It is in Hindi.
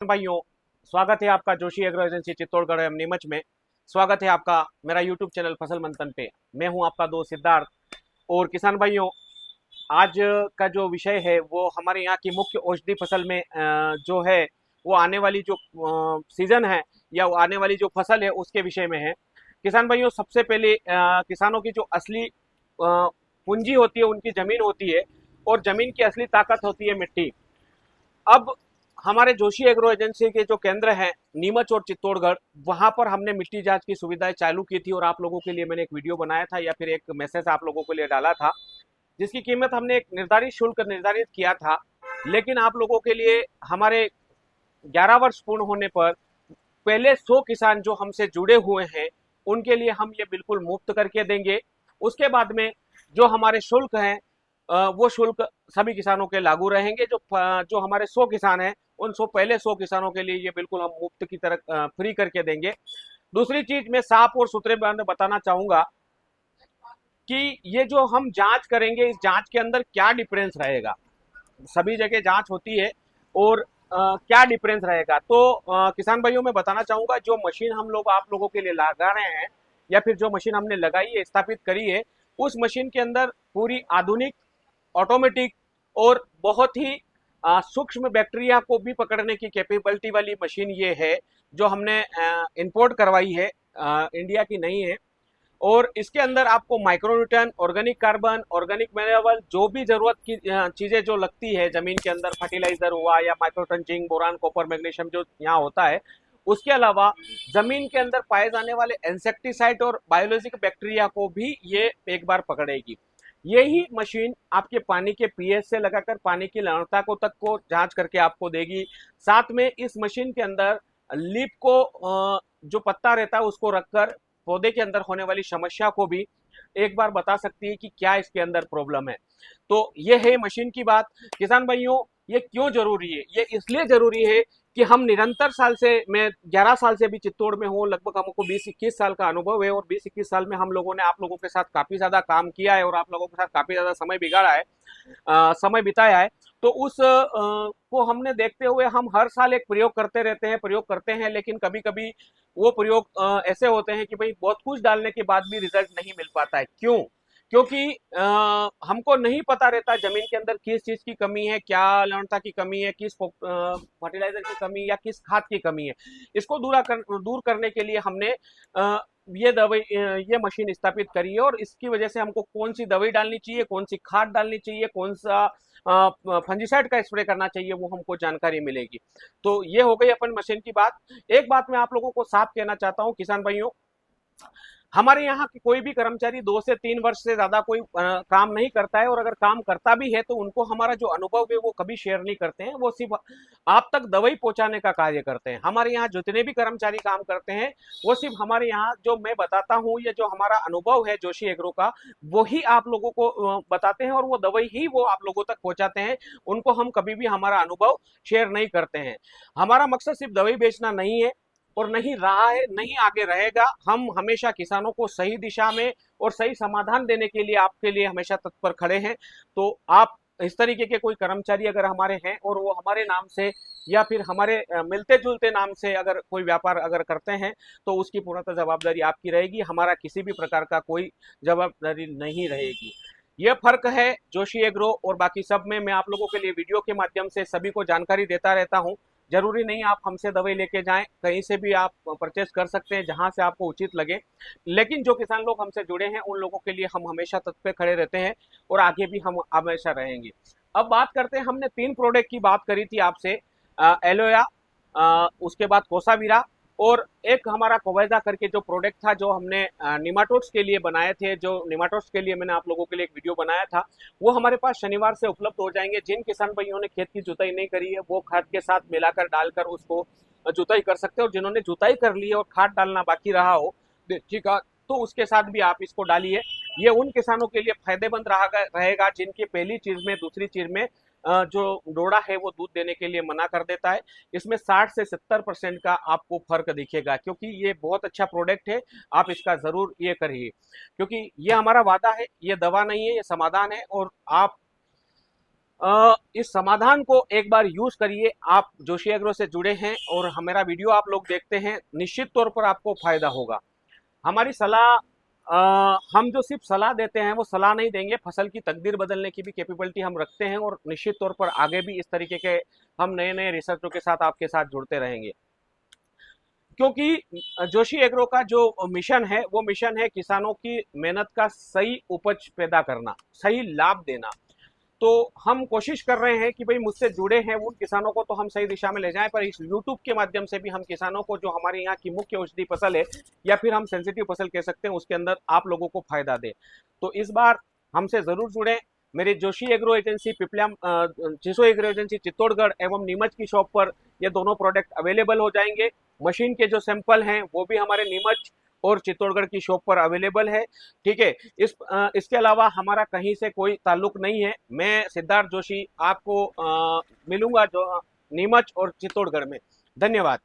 भाइयों, स्वागत है आपका जोशी एग्रो एजेंसी चित्तौड़गढ़ एवं नीमच में। स्वागत है आपका मेरा यूट्यूब चैनल फसल मंथन पे। मैं हूं आपका दोस्त सिद्धार्थ। और किसान भाइयों, आज का जो विषय है वो हमारे यहाँ की मुख्य औषधि फसल में जो है वो आने वाली जो सीजन है या वो आने वाली जो फसल है उसके विषय में है। किसान भाइयों, सबसे पहले किसानों की जो असली पूंजी होती है उनकी जमीन होती है, और जमीन की असली ताकत होती है मिट्टी। अब हमारे जोशी एग्रो एजेंसी के जो केंद्र हैं नीमच और चित्तौड़गढ़, वहां पर हमने मिट्टी जांच की सुविधाएं चालू की थी, और आप लोगों के लिए मैंने एक वीडियो बनाया था या फिर एक मैसेज आप लोगों के लिए डाला था, जिसकी कीमत हमने एक निर्धारित शुल्क निर्धारित किया था। लेकिन आप लोगों के लिए हमारे 11 वर्ष पूर्ण होने पर पहले 100 किसान जो हमसे जुड़े हुए हैं उनके लिए हम ये बिल्कुल मुफ्त करके देंगे। उसके बाद में जो हमारे शुल्क हैं वो शुल्क सभी किसानों के लागू रहेंगे। जो हमारे 100 किसान हैं उन 100 पहले 100 किसानों के लिए ये बिल्कुल हम मुफ्त की तरह फ्री करके देंगे। दूसरी चीज मैं साफ और सुथरे बयान में बताना चाहूंगा कि ये जो हम जांच करेंगे इस जांच के अंदर क्या डिफरेंस रहेगा। सभी जगह जांच होती है, और क्या डिफरेंस रहेगा तो किसान भाइयों मैं बताना चाहूंगा, जो मशीन हम लोग आप लोगों के लिए लगा रहे हैं या फिर जो मशीन हमने लगाई है स्थापित करी है, उस मशीन के अंदर पूरी आधुनिक ऑटोमेटिक और बहुत ही सूक्ष्म बैक्टीरिया को भी पकड़ने की कैपेबिलिटी वाली मशीन ये है, जो हमने इंपोर्ट करवाई है, इंडिया की नहीं है। और इसके अंदर आपको माइक्रोन्यूट्रन, ऑर्गेनिक कार्बन, ऑर्गेनिक मिनरल, जो भी जरूरत की चीजें जो लगती है जमीन के अंदर, फर्टिलाइजर हुआ या माइक्रोटन, जिंक, बोरान, कॉपर, मैग्नीशियम जो यहाँ होता है, उसके अलावा जमीन के अंदर पाए जाने वाले इंसेक्टिसाइड और बायोलॉजिक बैक्टीरिया को भी ये एक बार पकड़ेगी। यही मशीन आपके पानी के पीएच से लगाकर पानी की लवणता को तक को जांच करके आपको देगी। साथ में इस मशीन के अंदर लीप को जो पत्ता रहता है उसको रखकर पौधे के अंदर होने वाली समस्या को भी एक बार बता सकती है कि क्या इसके अंदर प्रॉब्लम है। तो ये है मशीन की बात। किसान भाइयों, ये क्यों जरूरी है? ये इसलिए जरूरी है कि हम निरंतर साल से, मैं 11 साल से भी चित्तौड़ में हूँ, लगभग हमको 20-21 साल का अनुभव है, और 20-21 साल में हम लोगों ने आप लोगों के साथ काफी ज्यादा काम किया है और आप लोगों के साथ काफी ज्यादा समय बिगाड़ा है, समय बिताया है। तो उस को हमने देखते हुए हम हर साल एक प्रयोग करते रहते हैं, प्रयोग करते हैं, लेकिन कभी कभी वो प्रयोग ऐसे होते हैं कि भाई बहुत कुछ डालने के बाद भी रिजल्ट नहीं मिल पाता है। क्यों? क्योंकि हमको नहीं पता रहता जमीन के अंदर किस चीज की कमी है, क्या लवणता की कमी है, किस फर्टिलाइजर की कमी या किस खाद की कमी है। इसको दूर करने के लिए हमने ये दवाई, ये मशीन स्थापित करी है, और इसकी वजह से हमको कौन सी दवाई डालनी चाहिए, कौन सी खाद डालनी चाहिए, कौन सा फंजीसाइड का स्प्रे करना चाहिए, वो हमको जानकारी मिलेगी। तो ये हो गई अपन मशीन की बात। एक बात मैं आप लोगों को साफ कहना चाहता हूं किसान भाइयों, हमारे यहाँ की कोई भी कर्मचारी 2 से 3 वर्ष से ज्यादा कोई काम नहीं करता है, और अगर काम करता भी है तो उनको हमारा जो अनुभव है वो कभी शेयर नहीं करते हैं। वो सिर्फ आप तक दवाई पहुंचाने का कार्य करते हैं। हमारे यहाँ जितने भी कर्मचारी काम करते हैं वो सिर्फ हमारे यहाँ जो मैं बताता हूँ, ये जो हमारा अनुभव है जोशी एग्रो का, वही आप लोगों को बताते हैं, और वो दवाई ही वो आप लोगों तक पहुंचाते हैं। उनको हम कभी भी हमारा अनुभव शेयर नहीं करते हैं। हमारा मकसद सिर्फ दवाई बेचना नहीं है, और नहीं रहा है, नहीं आगे रहेगा। हम हमेशा किसानों को सही दिशा में और सही समाधान देने के लिए आपके लिए हमेशा तत्पर खड़े हैं। तो आप इस तरीके के कोई कर्मचारी अगर हमारे हैं और वो हमारे नाम से या फिर हमारे मिलते जुलते नाम से अगर कोई व्यापार अगर करते हैं, तो उसकी पूर्णतः जवाबदारी आपकी रहेगी, हमारा किसी भी प्रकार का कोई जवाबदारी नहीं रहेगी। ये फर्क है जोशी एग्रो और बाकी सब में। मैं आप लोगों के लिए वीडियो के माध्यम से सभी को जानकारी देता रहता हूं। जरूरी नहीं आप हमसे दवाई लेके जाएं, कहीं से भी आप परचेस कर सकते हैं जहां से आपको उचित लगे। लेकिन जो किसान लोग हमसे जुड़े हैं उन लोगों के लिए हम हमेशा तत्पर खड़े रहते हैं, और आगे भी हम हमेशा रहेंगे। अब बात करते हैं, हमने 3 प्रोडक्ट की बात करी थी आपसे, एलोया, उसके बाद कोसावीरा, और एक हमारा कोवेजा करके जो प्रोडक्ट था, जो हमने निमाटोड्स के लिए बनाए थे, जो निमाटोड्स के लिए मैंने आप लोगों के लिए एक वीडियो बनाया था, वो हमारे पास शनिवार से उपलब्ध हो जाएंगे। जिन किसान भाइयों ने खेत की जुताई नहीं करी है वो खाद के साथ मिलाकर डालकर उसको जुताई कर सकते हैं, और जिन्होंने जुताई कर ली है और खाद डालना बाकी रहा हो, ठीक है, तो उसके साथ भी आप इसको डालिए। ये उन किसानों के लिए फायदेमंद रहेगा जिनकी पहली चीज में, दूसरी चीज में जो डोड़ा है वो दूध देने के लिए मना कर देता है। इसमें 60 से 70% का आपको फर्क दिखेगा, क्योंकि ये बहुत अच्छा प्रोडक्ट है। आप इसका जरूर ये करिए, क्योंकि ये हमारा वादा है, ये दवा नहीं है, ये समाधान है। और आप इस समाधान को एक बार यूज करिए। आप जोशी एग्रो से जुड़े हैं और हमारा वीडियो आप लोग देखते हैं, निश्चित तौर पर आपको फायदा होगा। हमारी सलाह, हम जो सिर्फ सलाह देते हैं वो सलाह नहीं देंगे, फसल की तकदीर बदलने की भी कैपेबिलिटी हम रखते हैं और निश्चित तौर पर आगे भी इस तरीके के हम नए नए रिसर्चों के साथ आपके साथ जुड़ते रहेंगे। क्योंकि जोशी एग्रो का जो मिशन है वो मिशन है किसानों की मेहनत का सही उपज पैदा करना, सही लाभ देना। तो हम कोशिश कर रहे हैं कि भाई मुझसे जुड़े हैं उन किसानों को तो हम सही दिशा में ले जाएं, पर इस यूट्यूब के माध्यम से भी हम किसानों को जो हमारे यहाँ की मुख्य औषधि फसल है या फिर हम सेंसिटिव फसल कह सकते हैं उसके अंदर आप लोगों को फायदा दे। तो इस बार हमसे जरूर जुड़ें। मेरे जोशी एग्रो एजेंसी पिपलिया, जिसो एग्रो एजेंसी चित्तौड़गढ़ एवं नीमच की शॉप पर ये दोनों प्रोडक्ट अवेलेबल हो जाएंगे। मशीन के जो सैंपल हैं वो भी हमारे नीमच और चित्तौड़गढ़ की शॉप पर अवेलेबल है। ठीक है, इसके अलावा हमारा कहीं से कोई ताल्लुक नहीं है। मैं सिद्धार्थ जोशी आपको मिलूंगा जो नीमच और चित्तौड़गढ़ में। धन्यवाद।